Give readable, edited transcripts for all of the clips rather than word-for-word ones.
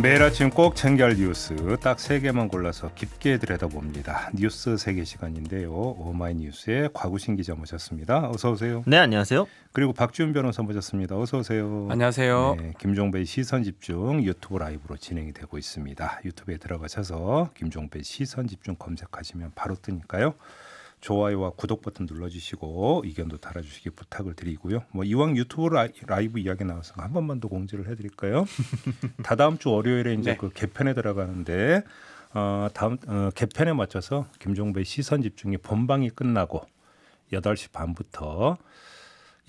매일 아침 꼭 챙겨할 뉴스 딱 3개만 골라서 깊게 들여다봅니다. 뉴스 3개 시간인데요. 오마이뉴스의 곽우신 기자 모셨습니다. 어서 오세요. 네, 안녕하세요. 그리고 박지훈 변호사 모셨습니다. 어서 오세요. 안녕하세요. 네, 김종배의 시선집중 유튜브 라이브로 진행이 되고 있습니다. 유튜브에 들어가셔서 김종배 시선집중 검색하시면 바로 뜨니까요. 좋아요와 구독 버튼 눌러주시고 의견도 달아주시기 부탁을 드리고요. 뭐 이왕 유튜브 라이브 이야기 나와서 한 번만 더 공지를 해드릴까요? 다다음 주 월요일에 이제 네. 그 개편에 들어가는데 다음 개편에 맞춰서 김종배 시선 집중이 본방이 끝나고 8시 반부터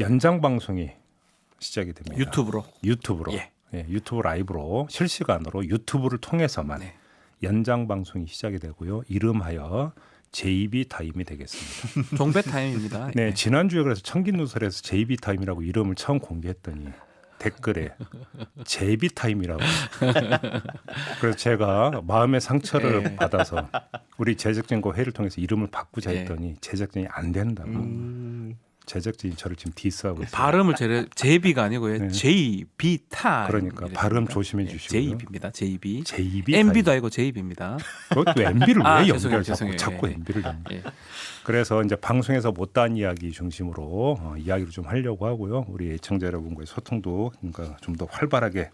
연장 방송이 시작이 됩니다. 유튜브로 예. 유튜브 라이브로 실시간으로 유튜브를 통해서만 네. 연장 방송이 시작이 되고요. 이름하여 JB 타임이 되겠습니다. 종배 타임입니다. 네, 예. 지난주에 그래서 청기누설에서 JB 타임이라고 이름을 처음 공개했더니 댓글에 JB 타임이라고. 그래서 제가 마음의 상처를 네. 받아서 우리 제작진과 회의를 통해서 이름을 바꾸자 네. 했더니 제작진이 안 된다고. 제작진이 저를 지금 디스하고 있어요. 발음을 JB가 아니고요. 네. JB 타임. 그러니까 발음 조심해 주시고요. JB입니다. JB. JB MB도 타임. 아니고 JB입니다. 그것도 MB를 아, 왜 죄송해요, 연결 죄송해요. 자꾸 예. MB를 연결. 예. 그래서 이제 방송에서 못다한 이야기 중심으로 이야기를 좀 하려고 하고요. 우리 애청자 여러분과의 소통도 그러니까 좀 더 활발하게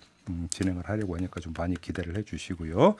진행을 하려고 하니까 좀 많이 기대를 해주시고요.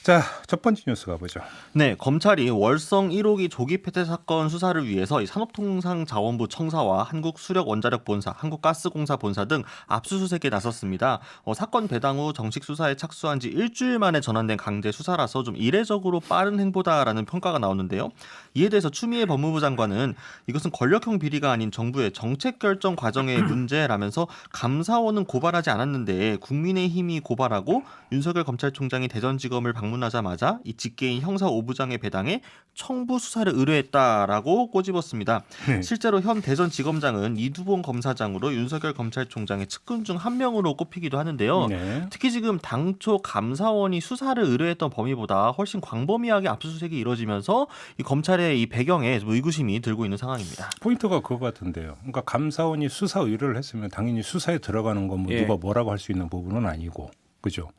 자, 첫 번째 뉴스 가보죠. 네, 검찰이 월성 1호기 조기 폐쇄 사건 수사를 위해서 이 산업통상자원부 청사와 한국수력원자력본사, 한국가스공사 본사 등 압수수색에 나섰습니다. 사건 배당 후 정식 수사에 착수한 지 일주일 만에 전환된 강제 수사라서 좀 이례적으로 빠른 행보다라는 평가가 나오는데요. 이에 대해서 추미애 법무부 장관은 이것은 권력형 비리가 아닌 정부의 정책 결정 과정의 문제라면서 감사원은 고발하지 않았는데 국민의힘이 고발하고 윤석열 검찰총장이 대전지검을 방문하자마자 이 직계인 형사 5부장의 배당에 청부 수사를 의뢰했다라고 꼬집었습니다. 네. 실제로 현 대전지검장은 이두봉 검사장으로 윤석열 검찰총장의 측근 중 한 명으로 꼽히기도 하는데요. 네. 특히 지금 당초 감사원이 수사를 의뢰했던 범위보다 훨씬 광범위하게 압수수색이 이루어지면서 이 검찰의 이 배경에 좀 의구심이 들고 있는 상황입니다. 포인트가 그거 같은데요. 그러니까 감사원이 수사 의뢰를 했으면 당연히 수사에 들어가는 건 뭐 예. 누가 뭐라고 할 수 있는 부분은 아니고, 그죠?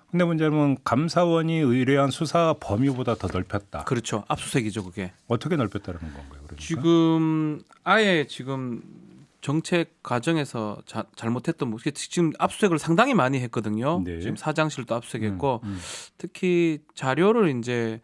근데 문제는 감사원이 의뢰한 수사 범위보다 더 넓혔다. 그렇죠. 압수수색이죠, 그게. 어떻게 넓혔다는 건가요? 그러니까? 지금 아예 지금 정책 과정에서 잘못했던 뭐 지금 압수수색을 상당히 많이 했거든요. 네. 지금 사장실도 압수수색했고 특히 자료를 이제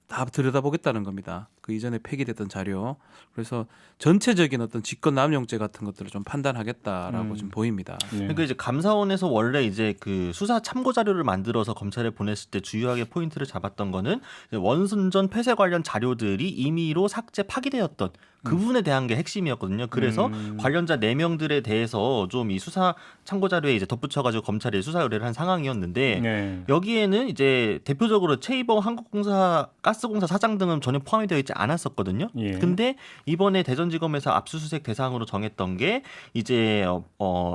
다 들여다보겠다는 겁니다. 그 이전에 폐기됐던 자료. 그래서 전체적인 어떤 직권남용죄 같은 것들을 좀 판단하겠다라고 지금 보입니다. 네. 그러니까 이제 감사원에서 원래 이제 그 수사 참고 자료를 만들어서 검찰에 보냈을 때 주요하게 포인트를 잡았던 거는 원순전 폐쇄 관련 자료들이 임의로 삭제 파기되었던 그 부분에 대한 게 핵심이었거든요. 그래서 관련자 4명들에 대해서 좀 이 수사 참고 자료에 이제 덧붙여가지고 검찰에 수사 의뢰를 한 상황이었는데 네. 여기에는 이제 대표적으로 최이봉 한국공사 가스공사 사장 등은 전혀 포함이 되어 있지 않았었거든요. 예. 근데 이번에 대전지검에서 압수수색 대상으로 정했던 게 이제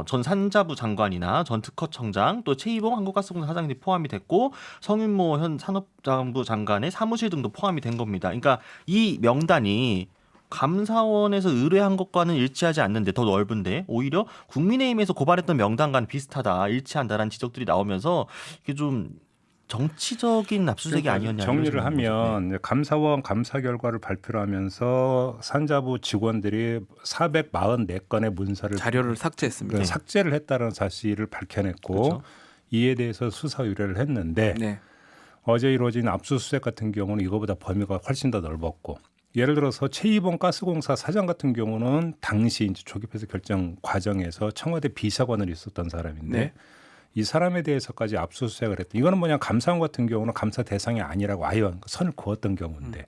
전 산자부 장관이나 전 특허청장 또 최이봉 한국가스공사 사장이 포함이 됐고 성윤모 현 산업자원부 장관의 사무실 등도 포함이 된 겁니다. 그러니까 이 명단이 감사원에서 의뢰한 것과는 일치하지 않는데 더 넓은데 오히려 국민의힘에서 고발했던 명단과는 비슷하다, 일치한다라는 지적들이 나오면서 이게 좀 정치적인 압수수색이 그러니까 아니었냐. 정리를 이런 거죠. 하면 감사원 감사 결과를 발표를 하면서 산자부 직원들이 444건의 문서를 자료를 삭제했습니다. 삭제를 했다는 사실을 밝혀냈고 그렇죠. 이에 대해서 수사 의뢰를 했는데 네. 어제 이루어진 압수수색 같은 경우는 이거보다 범위가 훨씬 더 넓었고 예를 들어서 최이봉 가스공사 사장 같은 경우는 당시 이제 조기 폐쇄 결정 과정에서 청와대 비서관을 있었던 사람인데 네. 이 사람에 대해서까지 압수수색을 했다. 이거는 뭐냐 감사원 같은 경우는 감사 대상이 아니라고 아예 선을 그었던 경우인데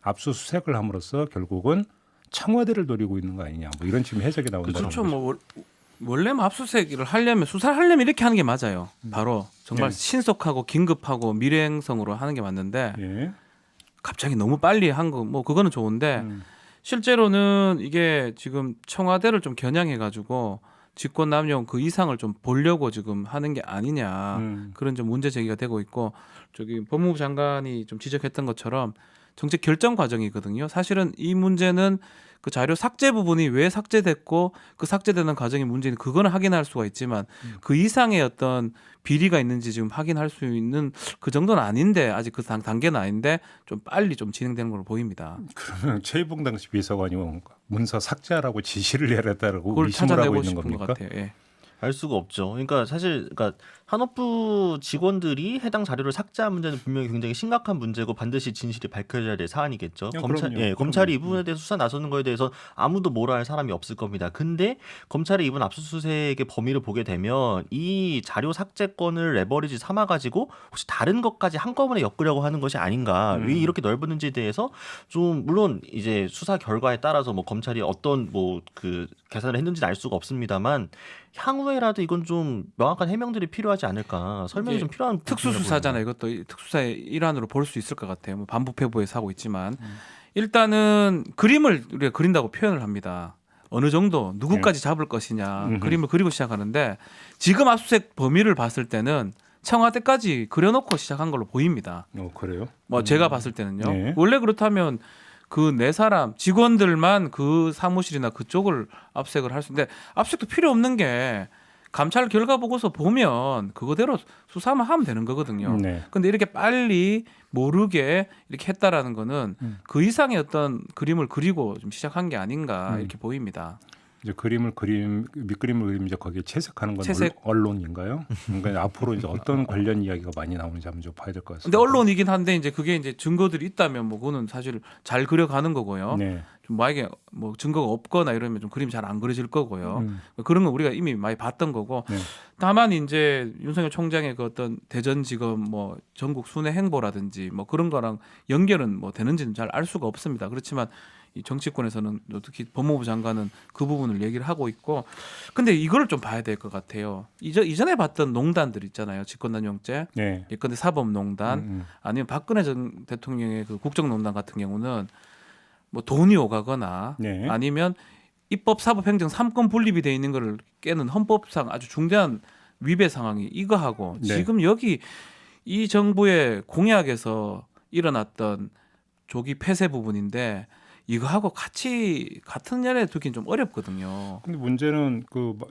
압수수색을 함으로써 결국은 청와대를 노리고 있는 거 아니냐. 뭐 이런 지금 해석이 나온다는 그렇죠. 거죠. 뭐 원래 압수수색을 하려면 수사를 하려면 이렇게 하는 게 맞아요. 바로 정말 네. 신속하고 긴급하고 미래행성으로 하는 게 맞는데 예. 갑자기 너무 빨리 한 거 뭐 그거는 좋은데 실제로는 이게 지금 청와대를 좀 겨냥해 가지고 직권남용 그 이상을 좀 보려고 지금 하는 게 아니냐 그런 좀 문제 제기가 되고 있고 저기 법무부 장관이 좀 지적했던 것처럼 정책 결정 과정이거든요. 사실은 이 문제는 그 자료 삭제 부분이 왜 삭제됐고 그 삭제되는 과정의 문제는 그거는 확인할 수가 있지만 그 이상의 어떤 비리가 있는지 지금 확인할 수 있는 그 정도는 아닌데 아직 그 단계는 아닌데 좀 빨리 좀 진행되는 걸로 보입니다. 그러면 최이봉 당시 비서관이 문서 삭제하라고 지시를 내렸다라고 그걸 의심을 하고 찾아내고 있는 싶은 것 겁니까? 같아요. 예. 알 수가 없죠. 그러니까 사실 산업부 직원들이 해당 자료를 삭제한 문제는 분명히 굉장히 심각한 문제고 반드시 진실이 밝혀져야 될 사안이겠죠. 그럼요. 검찰이 이 부분에 대해서 수사 나서는 거에 대해서 아무도 뭐라 할 사람이 없을 겁니다. 근데 검찰이 이번 압수수색의 범위를 보게 되면 이 자료 삭제권을 레버리지 삼아가지고 혹시 다른 것까지 한꺼번에 엮으려고 하는 것이 아닌가. 왜 이렇게 넓었는지에 대해서 좀 물론 이제 수사 결과에 따라서 뭐 검찰이 어떤 뭐 그 계산을 했는지는 알 수가 없습니다만 향후에라도 이건 좀 명확한 해명들이 필요하지 않을까. 설명이 이게 좀 필요한 특수수사잖아요. 이것도 특수사의 일환으로 볼 수 있을 것 같아요. 뭐 반부패부에서 하고 있지만 일단은 그림을 우리가 그린다고 표현을 합니다. 어느 정도 누구까지 잡을 것이냐 그림을 그리고 시작하는데 지금 압수수색 범위를 봤을 때는 청와대까지 그려놓고 시작한 걸로 보입니다. 그래요? 뭐 제가 봤을 때는요. 네. 원래 그렇다면 그 네 사람 직원들만 그 사무실이나 그쪽을 압수색을 할 수 있는데 압수색도 필요 없는 게 감찰 결과 보고서 보면 그거대로 수사만 하면 되는 거거든요. 네. 근데 이렇게 빨리 모르게 이렇게 했다라는 거는 그 이상의 어떤 그림을 그리고 좀 시작한 게 아닌가 이렇게 보입니다. 이제 밑그림을 그리면 이제 거기에 채색하는 건 채색. 언론인가요? 그러니까 앞으로 이제 어떤 관련 이야기가 많이 나오는지 한번 좀 봐야 될 것 같습니다. 근데 언론이긴 한데 이제 그게 이제 증거들이 있다면 뭐 그거는 사실 잘 그려가는 거고요. 네. 좀 만약에 뭐 증거가 없거나 이러면 좀 그림이 잘 안 그려질 거고요. 그런 건 우리가 이미 많이 봤던 거고. 네. 다만 이제 윤석열 총장의 그 어떤 대전지검 뭐 전국 순회 행보라든지 뭐 그런 거랑 연결은 뭐 되는지는 잘 알 수가 없습니다. 그렇지만 이 정치권에서는 특히 법무부 장관은 그 부분을 얘기를 하고 있고, 근데 이걸 좀 봐야 될 것 같아요. 이전에 봤던 농단들 있잖아요. 직권남용죄, 네. 예컨대 사법농단, 아니면 박근혜 전 대통령의 그 국정농단 같은 경우는 뭐 돈이 오가거나 네. 아니면 입법, 사법, 행정 3권 분립이 돼 있는 거를 깨는 헌법상 아주 중대한 위배 상황이 이거하고 네. 지금 여기 이 정부의 공약에서 일어났던 조기 폐쇄 부분인데 이거하고 같은 연에 두긴 좀 어렵거든요. 근데 문제는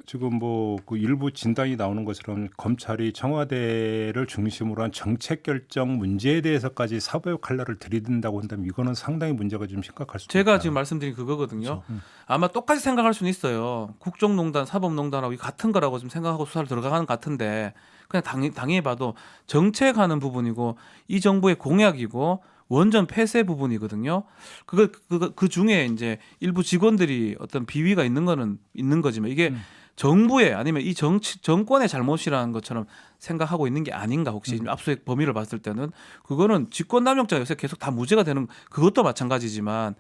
지금 뭐 그 일부 진단이 나오는 것처럼 검찰이 청와대를 중심으로 한 정책 결정 문제에 대해서까지 사법의 칼날을 들이댄다고 한다면 이거는 상당히 문제가 좀 심각할 수도 제가 있다. 지금 말씀드린 그거거든요. 아마 똑같이 생각할 수는 있어요. 국정농단, 사법농단하고 같은 거라고 좀 생각하고 수사를 들어가는 것 같은데 그냥 당연히 봐도 정책하는 부분이고 이 정부의 공약이고 원전 폐쇄 부분이거든요. 그 중에 이제 일부 직원들이 어떤 비위가 있는 거는 있는 거지만 이게 정부의 아니면 이 정권의 잘못이라는 것처럼 생각하고 있는 게 아닌가 혹시 압수수색 범위를 봤을 때는 그거는 직권남용죄가 요새 계속 다 무죄가 되는 그것도 마찬가지지만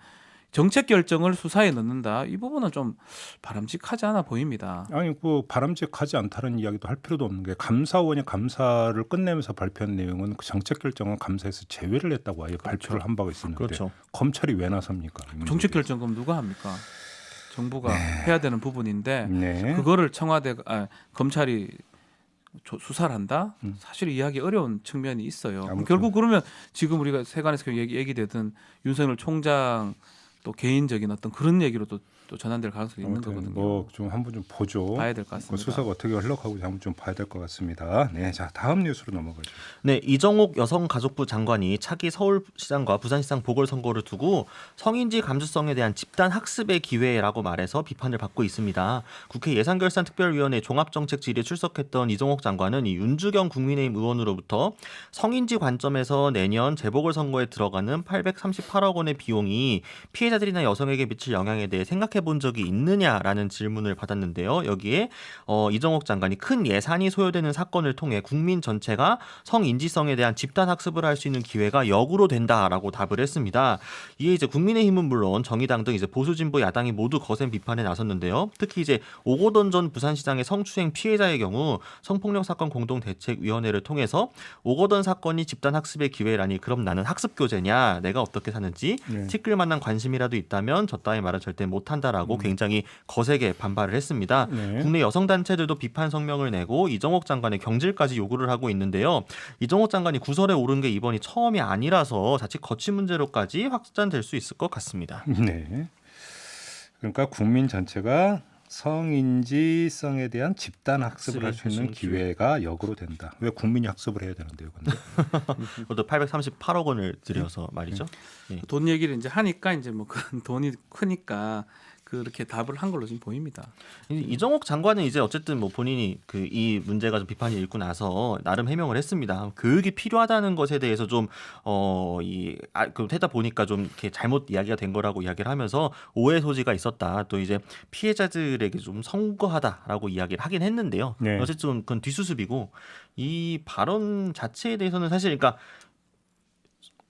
정책 결정을 수사에 넣는다 이 부분은 좀 바람직하지 않아 보입니다. 아니 바람직하지 않다는 이야기도 할 필요도 없는 게 감사원이 감사를 끝내면서 발표한 내용은 그 정책 결정은 감사에서 제외를 했다고 아예 발표를 한 바가 있었는데 그렇죠. 검찰이 왜 나섭니까? 정책 결정 그럼 누가 합니까? 정부가 해야 되는 부분인데 네. 그거를 검찰이 수사를 한다? 사실 이해하기 어려운 측면이 있어요. 아무튼. 결국 그러면 지금 우리가 세간에서 얘기되던 윤석열 총장 또 개인적인 어떤 그런 얘기로 또 전환될 가능성이 있는 거거든요. 뭐 좀 한번 좀 보죠. 봐야 될 것 같습니다. 수사가 어떻게 흘러가고 한번 좀 봐야 될 것 같습니다. 네, 자 다음 뉴스로 넘어가죠. 네, 이정옥 여성가족부 장관이 차기 서울시장과 부산시장 보궐선거를 두고 성인지 감수성에 대한 집단 학습의 기회라고 말해서 비판을 받고 있습니다. 국회 예산결산특별위원회 종합정책 질의에 출석했던 이정옥 장관은 이 윤주경 국민의힘 의원으로부터 성인지 관점에서 내년 재보궐선거에 들어가는 838억 원의 비용이 피해자들이나 여성에게 미칠 영향에 대해 생각해 본 적이 있느냐라는 질문을 받았는데요. 여기에 이정옥 장관이 큰 예산이 소요되는 사건을 통해 국민 전체가 성인지성에 대한 집단 학습을 할 수 있는 기회가 역으로 된다라고 답을 했습니다. 이에 이제 국민의힘은 물론 정의당 등 이제 보수 진보 야당이 모두 거센 비판에 나섰는데요. 특히 이제 오거돈 전 부산시장의 성추행 피해자의 경우 성폭력 사건 공동대책위원회를 통해서 오거돈 사건이 집단 학습의 기회라니 그럼 나는 학습 교재냐? 내가 어떻게 사는지 티끌만한 관심이라도 있다면 저 따위 말은 절대 못한다. 한다라고 굉장히 거세게 반발을 했습니다. 네. 국내 여성 단체들도 비판 성명을 내고 이정옥 장관의 경질까지 요구를 하고 있는데요. 이정옥 장관이 구설에 오른 게 이번이 처음이 아니라서 자칫 거취 문제로까지 확산될 수 있을 것 같습니다. 네. 그러니까 국민 전체가 성인지성에 대한 집단 학습을 할 수 있는 기회가 역으로 된다. 왜 국민이 학습을 해야 되는데요, 근데? 그것도 838억 원을 들여서 말이죠. 예. 돈 얘기를 이제 하니까 이제 뭐 그런 돈이 크니까 그렇게 답을 한 걸로 지금 보입니다. 이정옥 장관은 이제 어쨌든 뭐 본인이 그 이 문제가 좀 비판이 일고 나서 나름 해명을 했습니다. 교육이 필요하다는 것에 대해서 좀 그 하다 보니까 좀 이렇게 잘못 이야기가 된 거라고 이야기를 하면서 오해 소지가 있었다. 또 이제 피해자들에게 좀 성거하다라고 이야기를 하긴 했는데요. 네. 어쨌든 그건 뒷수습이고 이 발언 자체에 대해서는 사실 그러니까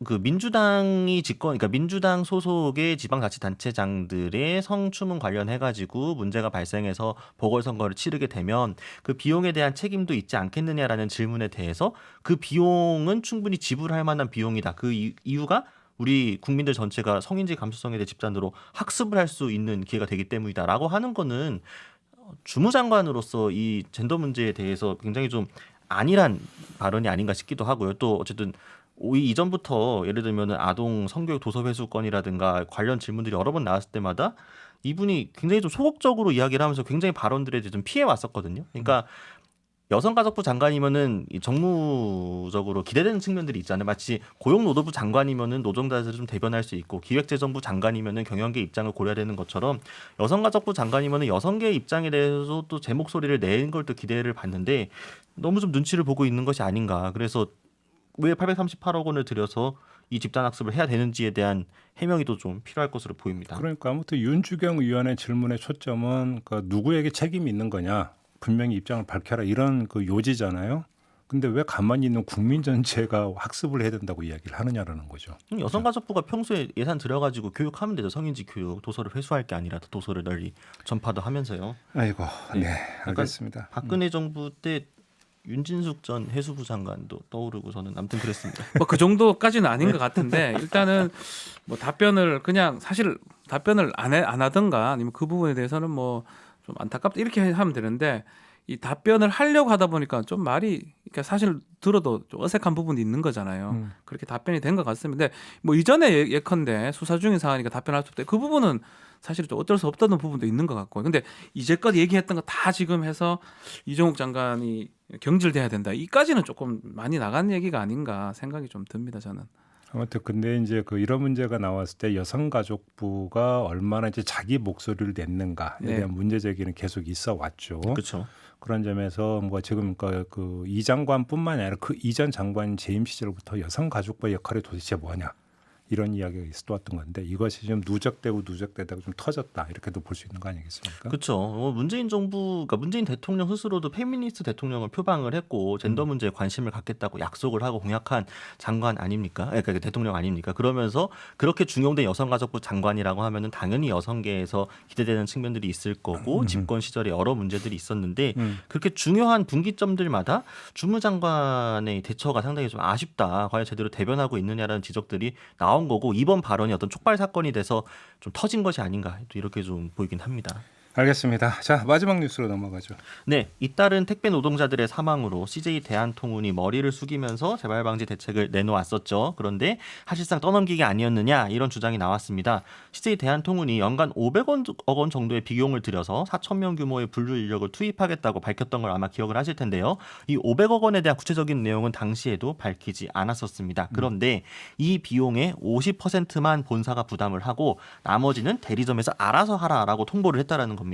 그 민주당이 그러니까 민주당 소속의 지방자치단체장들의 성추문 관련해가지고 문제가 발생해서 보궐선거를 치르게 되면 그 비용에 대한 책임도 있지 않겠느냐라는 질문에 대해서 그 비용은 충분히 지불할 만한 비용이다. 그 이유가 우리 국민들 전체가 성인지 감수성에 대해 집단으로 학습을 할 수 있는 기회가 되기 때문이다라고 하는 거는 주무장관으로서 이 젠더 문제에 대해서 굉장히 좀 안일한 발언이 아닌가 싶기도 하고요. 또 어쨌든 이전부터 예를 들면 아동 성교육 도서 회수권이라든가 관련 질문들이 여러 번 나왔을 때마다 이분이 굉장히 좀 소극적으로 이야기를 하면서 굉장히 발언들에 좀 피해 왔었거든요. 그러니까 여성가족부 장관이면은 이 정무적으로 기대되는 측면들이 있잖아요. 마치 고용노동부 장관이면은 노동자들을 좀 대변할 수 있고 기획재정부 장관이면은 경영계 입장을 고려해야 되는 것처럼 여성가족부 장관이면은 여성계 입장에 대해서 또 제 목소리를 내는 걸 또 기대를 받는데 너무 좀 눈치를 보고 있는 것이 아닌가. 그래서 왜 838억 원을 들여서 이 집단학습을 해야 되는지에 대한 해명이 또 좀 필요할 것으로 보입니다. 그러니까 아무튼 윤주경 의원의 질문의 초점은 그러니까 누구에게 책임이 있는 거냐, 분명히 입장을 밝혀라 이런 그 요지잖아요. 근데 왜 가만히 있는 국민 전체가 학습을 해야 된다고 이야기를 하느냐라는 거죠. 여성가족부가 평소에 예산 들여가지고 교육하면 되죠. 성인지 교육, 도서를 회수할 게 아니라 도서를 널리 전파도 하면서요. 아이고, 네, 약간 알겠습니다. 박근혜 정부 때 윤진숙 전 해수부 장관도 떠오르고 저는 아무튼 그랬습니다. 뭐 그 정도까지는 아닌 것 같은데 일단은 뭐 답변을 그냥 사실 답변을 안 하든가 아니면 그 부분에 대해서는 뭐 좀 안타깝다 이렇게 하면 되는데 이 답변을 하려고 하다 보니까 좀 말이 그러니까 사실 들어도 좀 어색한 부분이 있는 거잖아요. 그렇게 답변이 된 것 같습니다. 근데 뭐 이전에 예컨대 수사 중인 사안이니까 답변할 수 없다. 그 부분은 사실 좀 어쩔 수 없다는 부분도 있는 것 같고. 근데 이제껏 얘기했던 거 다 지금 해서 이정욱 장관이 경질돼야 된다. 이까지는 조금 많이 나간 얘기가 아닌가 생각이 좀 듭니다. 저는. 아무튼 근데 이제 그 이런 문제가 나왔을 때 여성가족부가 얼마나 이제 자기 목소리를 냈는가에 네. 대한 문제 제기는 계속 있어 왔죠. 그렇죠. 그런 점에서 뭐 지금 그 이 장관뿐만이 아니라 그 이전 장관 재임 시절부터 여성가족부의 역할이 도대체 뭐냐 이런 이야기가 있었던 건데 이것이 지금 누적되고 누적되다가 좀 터졌다 이렇게도 볼 수 있는 거 아니겠습니까? 그렇죠. 문재인 정부, 그러니까 문재인 대통령 스스로도 페미니스트 대통령을 표방을 했고 젠더 문제에 관심을 갖겠다고 약속을 하고 공약한 장관 아닙니까? 그러니까 대통령 아닙니까? 그러면서 그렇게 중용된 여성가족부 장관이라고 하면은 당연히 여성계에서 기대되는 측면들이 있을 거고 집권 시절에 여러 문제들이 있었는데 그렇게 중요한 분기점들마다 주무장관의 대처가 상당히 좀 아쉽다. 과연 제대로 대변하고 있느냐라는 지적들이 나온 거고 이번 발언이 어떤 촉발 사건이 돼서 좀 터진 것이 아닌가 또 이렇게 좀 보이긴 합니다. 알겠습니다. 자, 마지막 뉴스로 넘어가죠. 네, 잇따른 택배 노동자들의 사망으로 CJ 대한통운이 머리를 숙이면서 재발 방지 대책을 내놓았었죠. 그런데 사실상 떠넘기기 아니었느냐 이런 주장이 나왔습니다. CJ 대한통운이 연간 500억 원 정도의 비용을 들여서 4,000명 규모의 분류 인력을 투입하겠다고 밝혔던 걸 아마 기억을 하실 텐데요. 이 500억 원에 대한 구체적인 내용은 당시에도 밝히지 않았었습니다. 그런데 이 비용의 50%만 본사가 부담을 하고 나머지는 대리점에서 알아서 하라라고 통보를 했다라는 겁니다.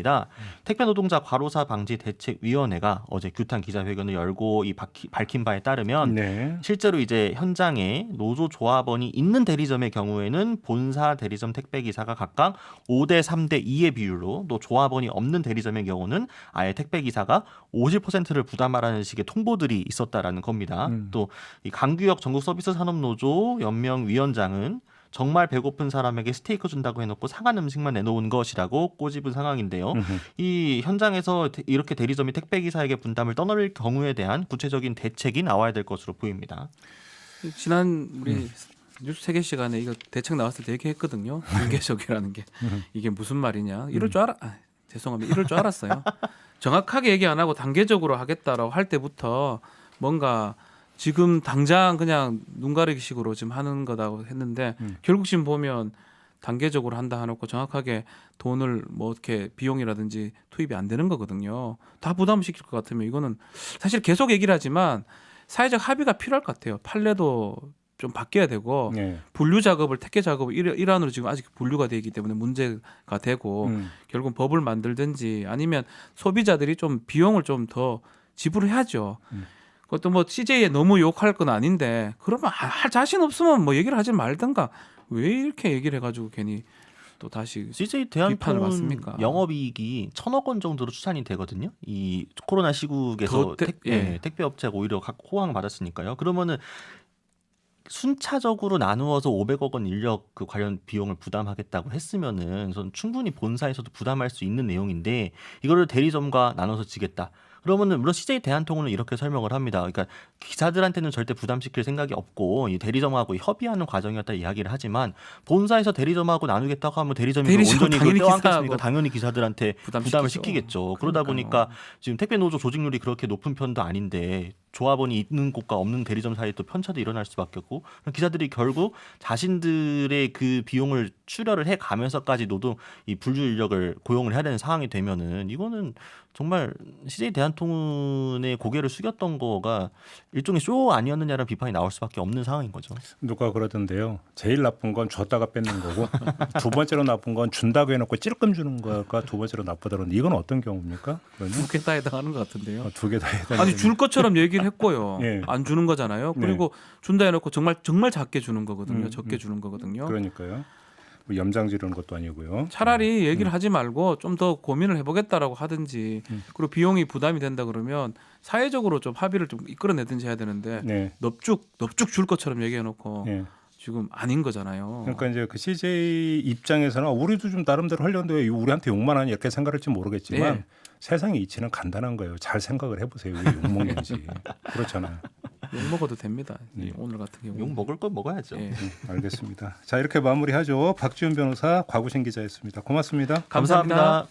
택배 노동자 과로사 방지 대책위원회가 어제 규탄 기자회견을 열고 이 밝힌 바에 따르면 네. 실제로 이제 현장에 노조 조합원이 있는 대리점의 경우에는 본사 대리점 택배 기사가 각각 5대 3대 2의 비율로 또 조합원이 없는 대리점의 경우는 아예 택배 기사가 50%를 부담하라는 식의 통보들이 있었다라는 겁니다. 또 이 강규혁 전국 서비스 산업노조 연명 위원장은 정말 배고픈 사람에게 스테이크 준다고 해놓고 상한 음식만 내놓은 것이라고 꼬집은 상황인데요. 이 현장에서 이렇게 대리점이 택배기사에게 분담을 떠넘길 경우에 대한 구체적인 대책이 나와야 될 것으로 보입니다. 지난 우리 뉴스 세계 시간에 이거 대책 나왔을 때 얘기했거든요. 불개척이라는 게 이게 무슨 말이냐. 이럴 줄 죄송합니다. 이럴 줄 알았어요. 정확하게 얘기 안 하고 단계적으로 하겠다라고 할 때부터 뭔가 지금 당장 그냥 눈 가리기식으로 지금 하는 거다고 했는데 결국 지금 보면 단계적으로 한다 해놓고 정확하게 돈을 뭐 어떻게 비용이라든지 투입이 안 되는 거거든요. 다 부담시킬 것 같으면 이거는 사실 계속 얘기를 하지만 사회적 합의가 필요할 것 같아요. 판례도 좀 바뀌어야 되고 네. 분류 작업을 택계 작업을 일환으로 지금 아직 분류가 되어 있기 때문에 문제가 되고 결국 법을 만들든지 아니면 소비자들이 좀 비용을 좀 더 지불해야죠. 그것도 뭐 CJ에 너무 욕할 건 아닌데 그러면 할 자신 없으면 뭐 얘기를 하지 말든가 왜 이렇게 얘기를 해가지고 괜히 또 다시 CJ 비판을 대한통운 받습니까? 영업이익이 1,000억 원 정도로 추산이 되거든요. 이 코로나 시국에서 택배 업체가 오히려 호황 받았으니까요. 그러면은 순차적으로 나누어서 500억 원 인력 그 관련 비용을 부담하겠다고 했으면은 전 충분히 본사에서도 부담할 수 있는 내용인데 이거를 대리점과 나눠서 지겠다. 그러면은 물론 CJ 대한통운은 이렇게 설명을 합니다. 그러니까 기사들한테는 절대 부담시킬 생각이 없고 이 대리점하고 협의하는 과정이었다 이야기를 하지만 본사에서 대리점하고 나누겠다고 하면 대리점이 온전히 그걸 떼어안겠습니까? 당연히 기사들한테 부담을 시키겠죠. 그러다 보니까 지금 택배 노조 조직률이 그렇게 높은 편도 아닌데 조합원이 있는 곳과 없는 대리점 사이에 또 편차도 일어날 수밖에 없고 기사들이 결국 자신들의 그 비용을 출혈을 해 가면서까지 노동 이 분류 인력을 고용을 해야 되는 상황이 되면은 이거는 정말 CJ 대한통운의 고개를 숙였던 거가 일종의 쇼 아니었느냐라는 비판이 나올 수밖에 없는 상황인 거죠. 누가 그러던데요. 제일 나쁜 건 줬다가 뺏는 거고 두 번째로 나쁜 건 준다고 해놓고 찔끔 주는 거가 두 번째로 나쁘다는데 이건 어떤 경우입니까? 두 개 다 해당하는 것 같은데요. 두 개 다 해당. 아니 줄 것처럼 얘기를 했고요. 예. 안 주는 거잖아요. 그리고 준다 해놓고 정말 작게 주는 거거든요. 적게 주는 거거든요. 그러니까요. 뭐 염장 지르는 것도 아니고요. 차라리 얘기를 하지 말고 좀 더 고민을 해보겠다라고 하든지 그리고 비용이 부담이 된다 그러면 사회적으로 좀 합의를 좀 이끌어내든지 해야 되는데 네. 넙죽 줄 것처럼 얘기해놓고 네. 지금 아닌 거잖아요. 그러니까 이제 그 CJ 입장에서는 우리도 좀 나름대로 하려는데 왜 우리한테 욕만 하니 이렇게 생각할지 모르겠지만 네. 세상의 이치는 간단한 거예요. 잘 생각을 해보세요. 왜 욕먹는지. 그렇잖아요. 욕 먹어도 됩니다. 오늘 같은 경우 욕 먹을 건 먹어야죠. 네. 알겠습니다. 자 이렇게 마무리하죠. 박지훈 변호사, 곽우신 기자였습니다. 고맙습니다. 감사합니다.